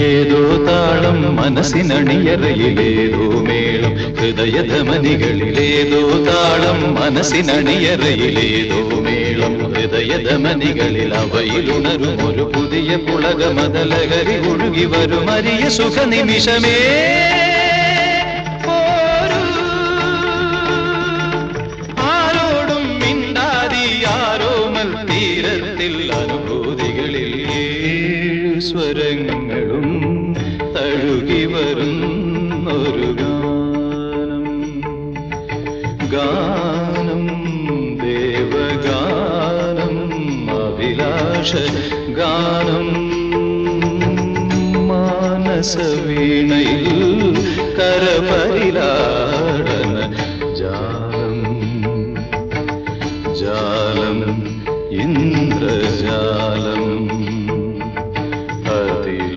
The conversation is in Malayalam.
ഏതോ താളം മനസ്സിനണിയറയിലേതോ മേളം ഹൃദയധമനികളിലേതോ താളം മനസ്സിനണിയറയിലേതോ മേളം ഹൃദയധമനികളിൽ അവയിലുണരും ഒരു പുതിയ പുളകമതലഹരി ഒഴുകി വരും അരിയ സുഖനിമിഷമേ ആരോടും മിണ്ടാതി ആരോമൽ തീരത്തിൽ അനുഭൂതികളിൽ സ്വരങ്ങളും തഴുകി വരുന്നൊരു ഗാനം ഗാനം ദേവഗാനം അഭിലാഷ ഗാനം മാനസവീണയിൽ കരപരിലാ